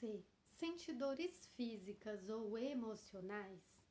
Você sente dores físicas ou emocionais?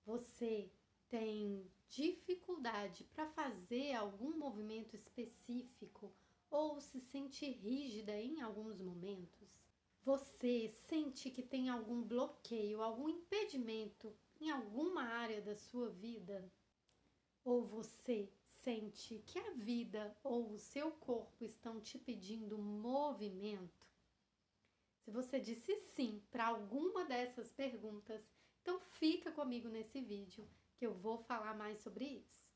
Você tem dificuldade para fazer algum movimento específico ou se sente rígida em alguns momentos? Você sente que tem algum bloqueio, algum impedimento em alguma área da sua vida? Ou você sente que a vida ou o seu corpo estão te pedindo movimento? Se você disse sim para alguma dessas perguntas, então fica comigo nesse vídeo que eu vou falar mais sobre isso.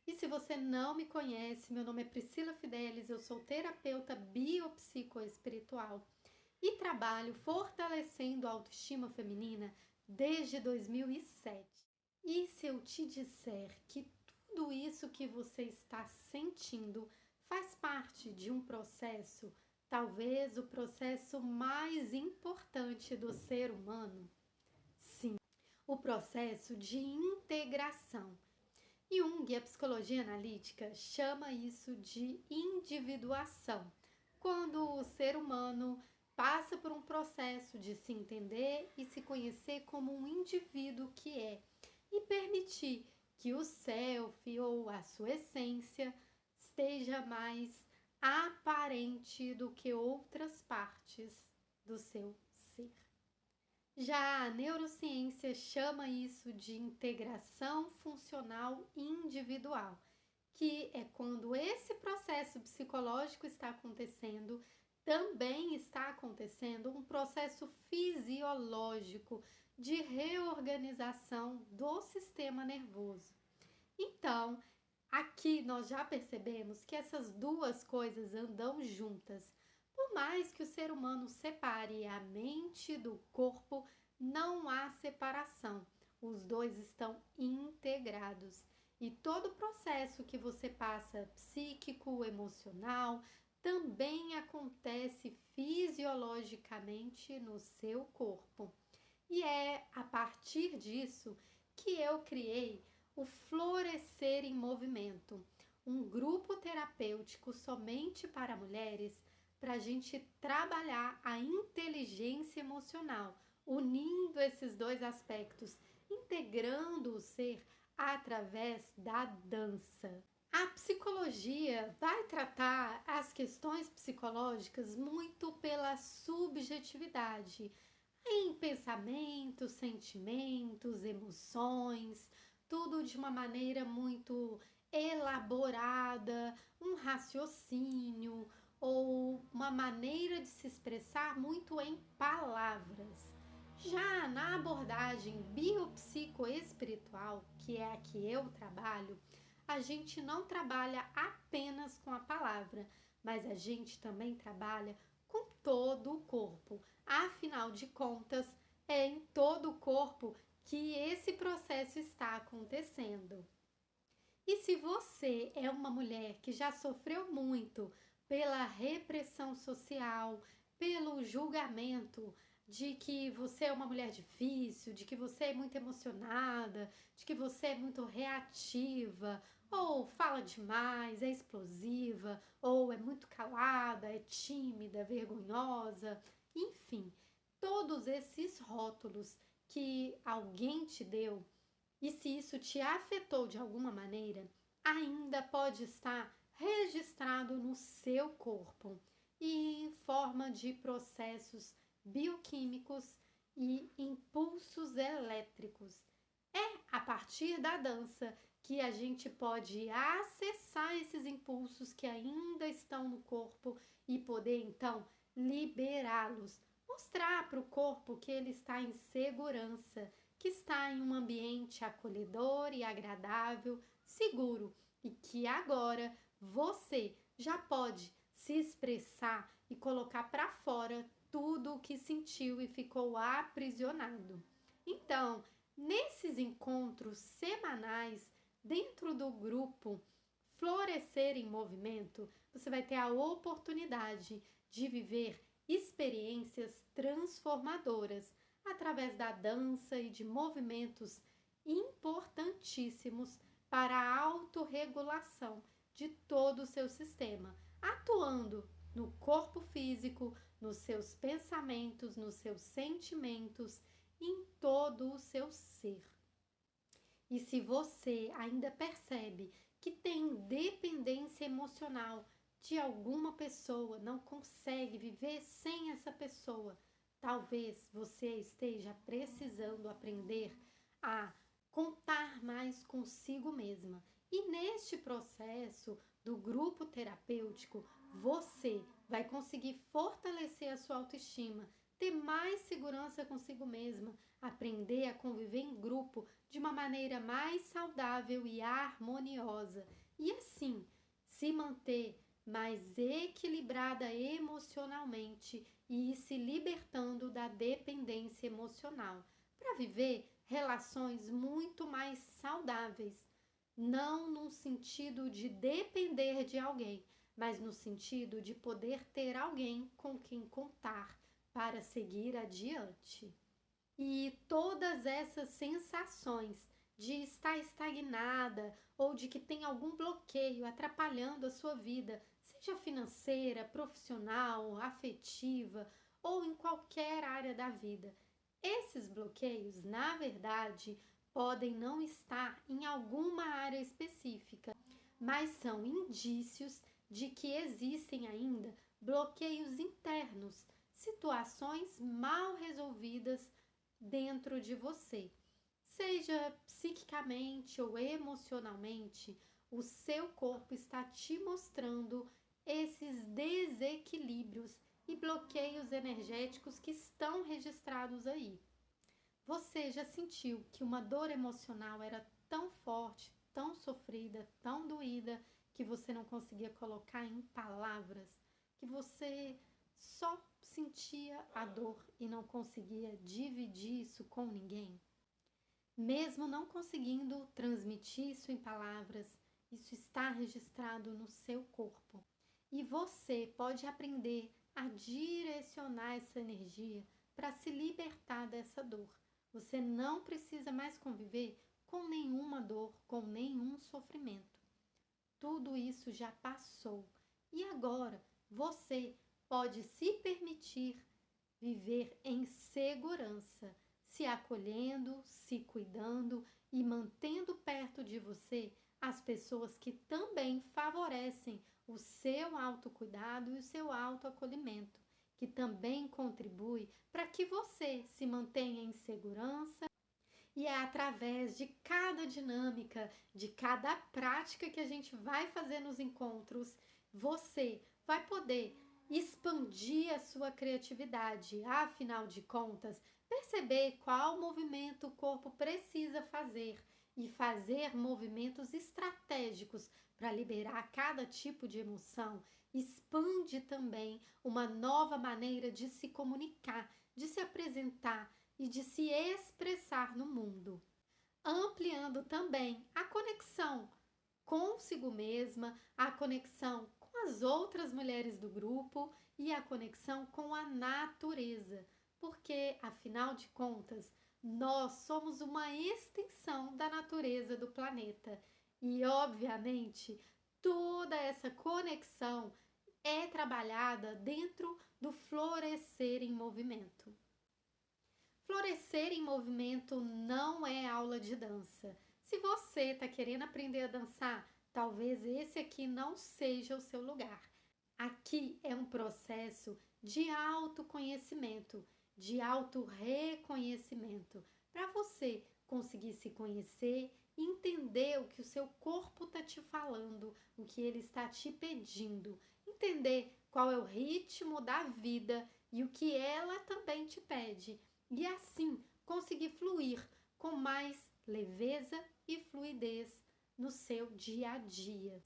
E se você não me conhece, meu nome é Priscila Fidelis, eu sou terapeuta biopsicoespiritual e trabalho fortalecendo a autoestima feminina desde 2007. E se eu te disser que tudo isso que você está sentindo faz parte de um processo, talvez o processo mais importante do ser humano? Sim, o processo de integração. Jung, a psicologia analítica, chama isso de individuação, quando o ser humano passa por um processo de se entender e se conhecer como um indivíduo que é, e permitir que o self ou a sua essência esteja mais aparente do que outras partes do seu ser. Já a neurociência chama isso de integração funcional individual, que é quando esse processo psicológico está acontecendo, também está acontecendo um processo fisiológico de reorganização do sistema nervoso. Então, aqui nós já percebemos que essas duas coisas andam juntas. Por mais que o ser humano separe a mente do corpo, não há separação. Os dois estão integrados. E todo o processo que você passa, psíquico, emocional, também acontece fisiologicamente no seu corpo. E é a partir disso que eu criei o Florescer em Movimento, um grupo terapêutico somente para mulheres, para a gente trabalhar a inteligência emocional, unindo esses dois aspectos, integrando o ser através da dança. A psicologia vai tratar as questões psicológicas muito pela subjetividade, em pensamentos, sentimentos, emoções, tudo de uma maneira muito elaborada, um raciocínio ou uma maneira de se expressar muito em palavras. Já na abordagem biopsicoespiritual, que é a que eu trabalho, a gente não trabalha apenas com a palavra, mas a gente também trabalha com todo o corpo. Afinal de contas, é em todo o corpo que esse processo está acontecendo. E se você é uma mulher que já sofreu muito pela repressão social, pelo julgamento de que você é uma mulher difícil, de que você é muito emocionada, de que você é muito reativa, ou fala demais, é explosiva, ou é muito calada, é tímida, vergonhosa, enfim, todos esses rótulos que alguém te deu, e se isso te afetou de alguma maneira, ainda pode estar registrado no seu corpo e em forma de processos bioquímicos e impulsos elétricos. É a partir da dança que a gente pode acessar esses impulsos que ainda estão no corpo e poder então liberá-los, mostrar para o corpo que ele está em segurança, que está em um ambiente acolhedor e agradável, seguro, e que agora você já pode se expressar e colocar para fora tudo o que sentiu e ficou aprisionado. Então, nesses encontros semanais dentro do grupo Florescer em Movimento, você vai ter a oportunidade de viver experiências transformadoras através da dança e de movimentos importantíssimos para a autorregulação de todo o seu sistema, atuando no corpo físico, nos seus pensamentos, nos seus sentimentos, em todo o seu ser. E se você ainda percebe que tem dependência emocional de alguma pessoa, não consegue viver sem essa pessoa, talvez você esteja precisando aprender a contar mais consigo mesma. E neste processo do grupo terapêutico, você vai conseguir fortalecer a sua autoestima, ter mais segurança consigo mesma, aprender a conviver em grupo de uma maneira mais saudável e harmoniosa e assim se manter mais equilibrada emocionalmente e ir se libertando da dependência emocional para viver relações muito mais saudáveis, não no sentido de depender de alguém, mas no sentido de poder ter alguém com quem contar para seguir adiante. E todas essas sensações de estar estagnada ou de que tem algum bloqueio atrapalhando a sua vida, seja financeira, profissional, afetiva ou em qualquer área da vida. Esses bloqueios, na verdade, podem não estar em alguma área específica, mas são indícios de que existem ainda bloqueios internos, situações mal resolvidas dentro de você. Seja psiquicamente ou emocionalmente, o seu corpo está te mostrando esses desequilíbrios e bloqueios energéticos que estão registrados aí. Você já sentiu que uma dor emocional era tão forte, tão sofrida, tão doída, que você não conseguia colocar em palavras, que você só sentia a dor e não conseguia dividir isso com ninguém? Mesmo não conseguindo transmitir isso em palavras, isso está registrado no seu corpo. E você pode aprender a direcionar essa energia para se libertar dessa dor. Você não precisa mais conviver com nenhuma dor, com nenhum sofrimento. Tudo isso já passou. E agora você pode se permitir viver em segurança, se acolhendo, se cuidando e mantendo perto de você as pessoas que também favorecem o seu autocuidado e o seu autoacolhimento, que também contribui para que você se mantenha em segurança. E é através de cada dinâmica, de cada prática que a gente vai fazer nos encontros, você vai poder expandir a sua criatividade. Afinal de contas, perceber qual movimento o corpo precisa fazer e fazer movimentos estratégicos para liberar cada tipo de emoção, expande também uma nova maneira de se comunicar, de se apresentar e de se expressar no mundo, ampliando também a conexão consigo mesma, a conexão com as outras mulheres do grupo e a conexão com a natureza, porque, afinal de contas, nós somos uma extensão da natureza do planeta e, obviamente, toda essa conexão é trabalhada dentro do florescer em movimento. Florescer em movimento não é aula de dança. Se você está querendo aprender a dançar, talvez esse aqui não seja o seu lugar. Aqui é um processo de autoconhecimento, de autorreconhecimento, para você conseguir se conhecer e entender o que o seu corpo está te falando, o que ele está te pedindo, entender qual é o ritmo da vida e o que ela também te pede. E assim conseguir fluir com mais leveza e fluidez no seu dia a dia.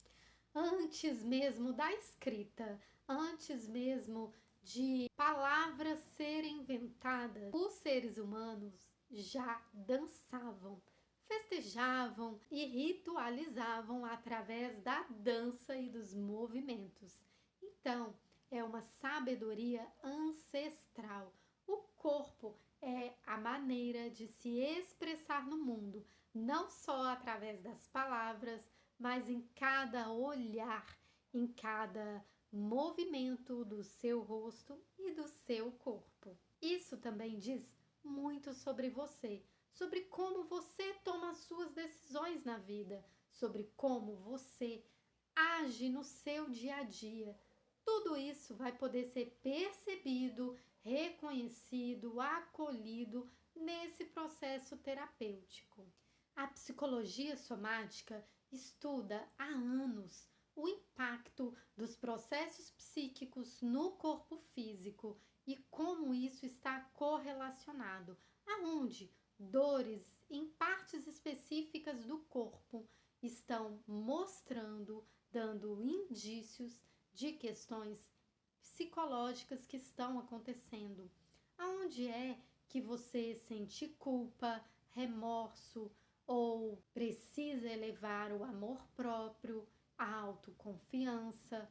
Antes mesmo da escrita, antes mesmo de palavras serem inventadas, os seres humanos já dançavam, festejavam e ritualizavam através da dança e dos movimentos. Então, é uma sabedoria ancestral. O corpo é a maneira de se expressar no mundo, não só através das palavras, mas em cada olhar, em cada movimento do seu rosto e do seu corpo. Isso também diz muito sobre você, sobre como você toma as suas decisões na vida, sobre como você age no seu dia a dia. Tudo isso vai poder ser percebido, reconhecido, acolhido nesse processo terapêutico. A psicologia somática estuda há anos o impacto dos processos psíquicos no corpo físico e como isso está correlacionado, aonde dores em partes específicas do corpo estão mostrando, dando indícios de questões psicológicas que estão acontecendo. Aonde é que você sente culpa, remorso ou precisa elevar o amor próprio, a autoconfiança?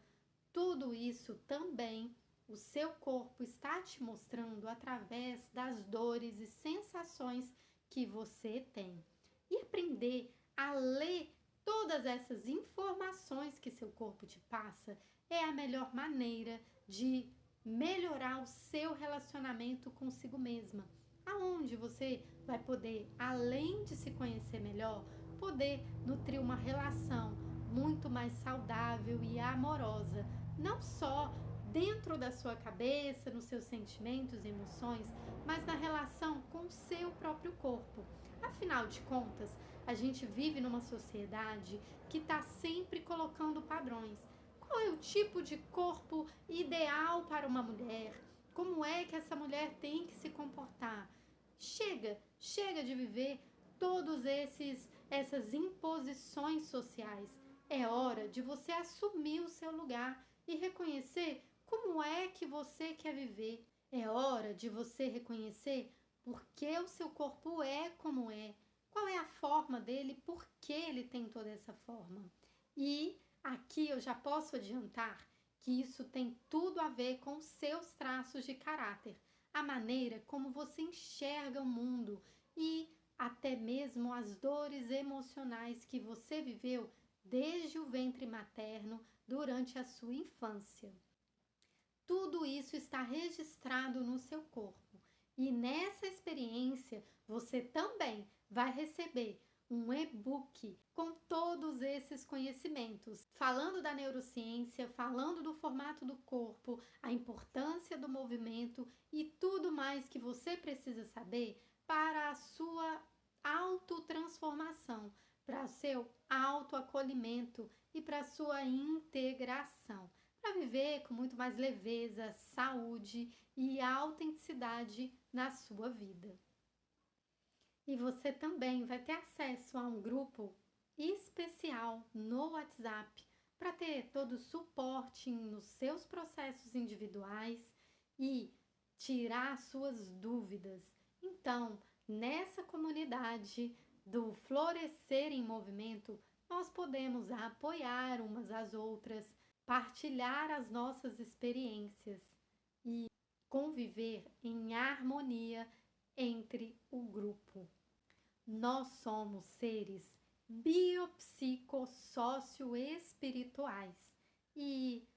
Tudo isso também o seu corpo está te mostrando através das dores e sensações que você tem. E aprender a ler todas essas informações que seu corpo te passa é a melhor maneira de melhorar o seu relacionamento consigo mesma, aonde você vai poder, além de se conhecer melhor, poder nutrir uma relação muito mais saudável e amorosa, não só dentro da sua cabeça, nos seus sentimentos e emoções, mas na relação com o seu próprio corpo. Afinal de contas, a gente vive numa sociedade que está sempre colocando padrões. Qual é o tipo de corpo ideal para uma mulher? Como é que essa mulher tem que se comportar? Chega de viver todos essas imposições sociais. É hora de você assumir o seu lugar e reconhecer como é que você quer viver. É hora de você reconhecer por que o seu corpo é como é, qual é a forma dele, por que ele tem toda essa forma. E aqui eu já posso adiantar que isso tem tudo a ver com os seus traços de caráter, a maneira como você enxerga o mundo e até mesmo as dores emocionais que você viveu desde o ventre materno durante a sua infância. Tudo isso está registrado no seu corpo e nessa experiência você também vai receber um e-book com todos esses conhecimentos, falando da neurociência, falando do formato do corpo, a importância do movimento e tudo mais que você precisa saber para a sua autotransformação, para o seu autoacolhimento e para a sua integração, para viver com muito mais leveza, saúde e autenticidade na sua vida. E você também vai ter acesso a um grupo especial no WhatsApp para ter todo o suporte nos seus processos individuais e tirar suas dúvidas. Então, nessa comunidade do Florescer em Movimento, nós podemos apoiar umas às outras, partilhar as nossas experiências e conviver em harmonia entre o grupo. Nós somos seres biopsicossocioespirituais e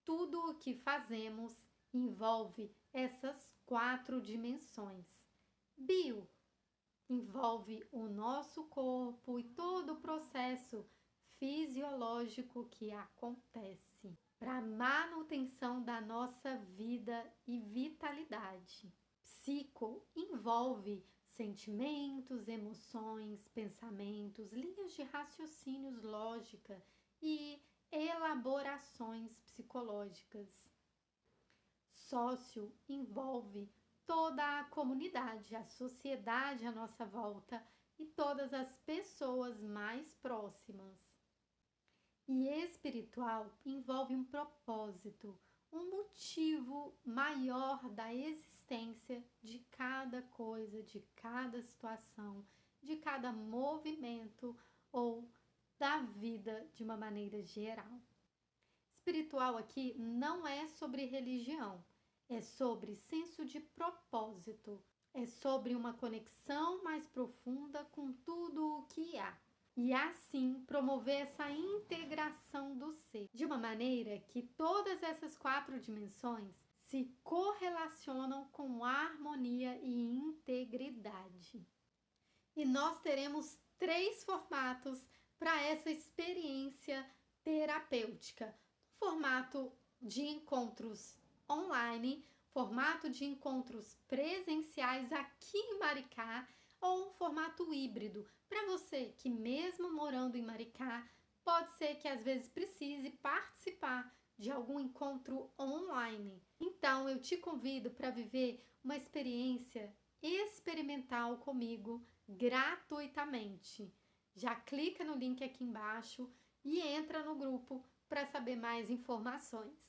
tudo o que fazemos envolve essas 4 dimensões. Bio envolve o nosso corpo e todo o processo fisiológico que acontece para a manutenção da nossa vida e vitalidade. Psico envolve sentimentos, emoções, pensamentos, linhas de raciocínios, lógica e elaborações psicológicas. Sócio envolve toda a comunidade, a sociedade à nossa volta e todas as pessoas mais próximas. E espiritual envolve um propósito, um motivo maior da existência de cada coisa, de cada situação, de cada movimento ou da vida de uma maneira geral. Espiritual aqui não é sobre religião, é sobre senso de propósito, é sobre uma conexão mais profunda com tudo o que há. e assim promover essa integração do ser, de uma maneira que todas essas 4 dimensões se correlacionam com harmonia e integridade. E nós teremos 3 formatos para essa experiência terapêutica: formato de encontros online, formato de encontros presenciais aqui em Maricá, ou um formato híbrido, para você que mesmo morando em Maricá, pode ser que às vezes precise participar de algum encontro online. Então eu te convido para viver uma experiência experimental comigo gratuitamente. Já clica no link aqui embaixo e entra no grupo para saber mais informações.